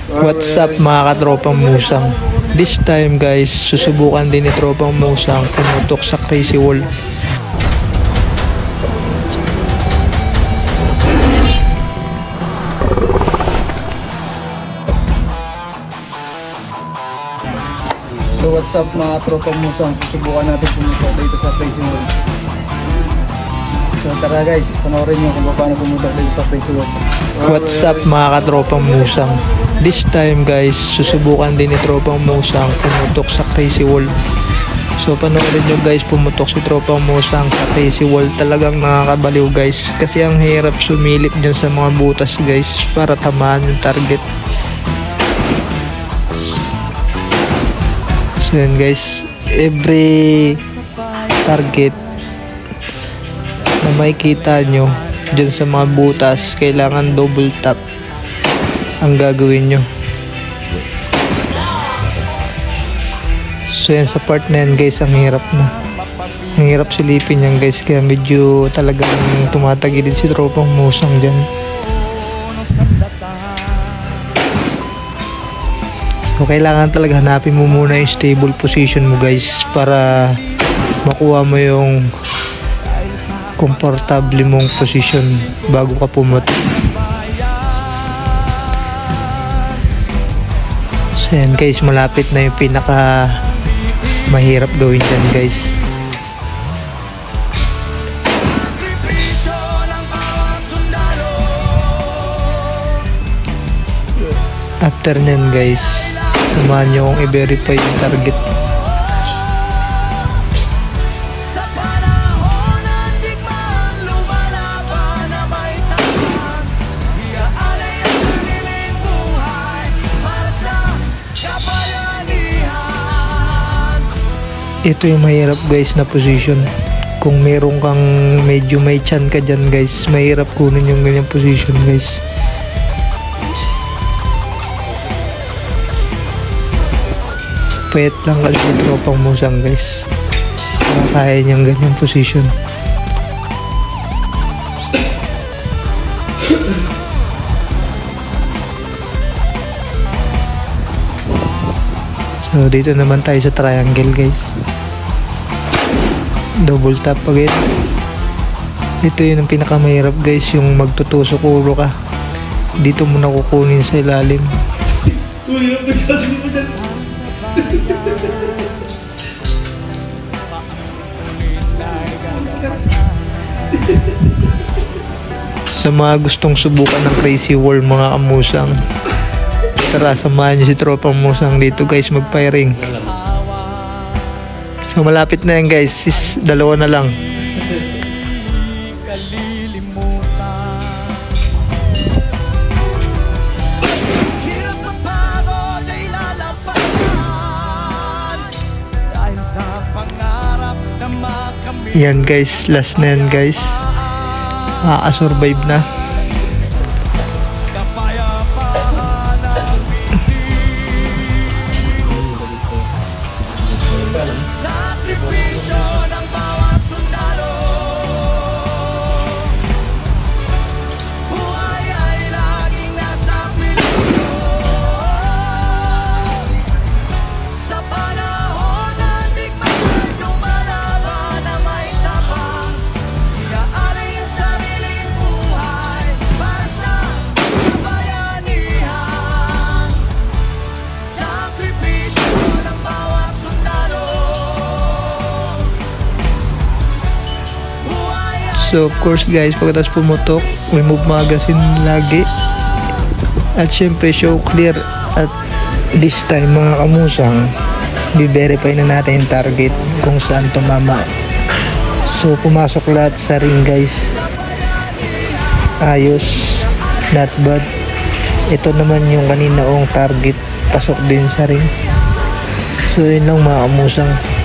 What's up mga katropang musang? This time guys, susubukan din ni tropang musang pumutok sa crazy wall. So what's up mga tropang musang? Susubukan natin pumutok dito sa crazy wall. So tara guys, panoorin nyo kung paano pumutok dito sa crazy wall. What's up mga katropang musang? This time guys, susubukan din ni tropang musang pumutok sa crazy wall. So panoorin nyo guys, pumutok si tropang musang sa crazy wall. Talagang nakakabaliw guys, kasi ang hirap sumilip dyan sa mga butas guys para tamaan yung target. So yun guys, every target na makikita nyo dyan sa mga butas, kailangan double tap ang gagawin nyo. So yan, sa part na yan guys, ang hirap na. Ang hirap silipin yan guys, kaya medyo talagang tumatagilid si tropang musang dyan. So kailangan talaga hanapin mo muna yung stable position mo guys, para makuha mo yung komportable mong position bago ka pumutok. So yan guys, malapit na yung pinaka mahirap gawin dyan guys. After nyan guys, samahan nyo kung i-verify yung target. Ito yung mahirap guys na position. Kung meron kang medyo may chan ka dyan guys, mahirap kunin yung ganyang position guys. Payat lang kasi yung tropang musang guys, kaya niyang ganyang position. So dito naman tayo sa triangle guys. Double tap again. Ito yun ang pinakamahirap guys, yung magtutusok ulo ka. Dito mo na kukunin sa ilalim. Sa mga gustong subukan ng crazy wall mga kamusang, tara, samahan nyo si tropang musang dito guys, mag-firing. So malapit na yan guys, dalawa na lang. Yan guys, last na yan guys. Survive na. So of course guys, pagkatapos pumutok, remove magazine lagi. At syempre show clear. At this time mga kamusang, i-verify na natin yung target kung saan tumama. So pumasok lahat sa ring guys. Ayos, not bad. Ito naman yung kanina ong target, pasok din sa ring. So yun lang mga kamusang.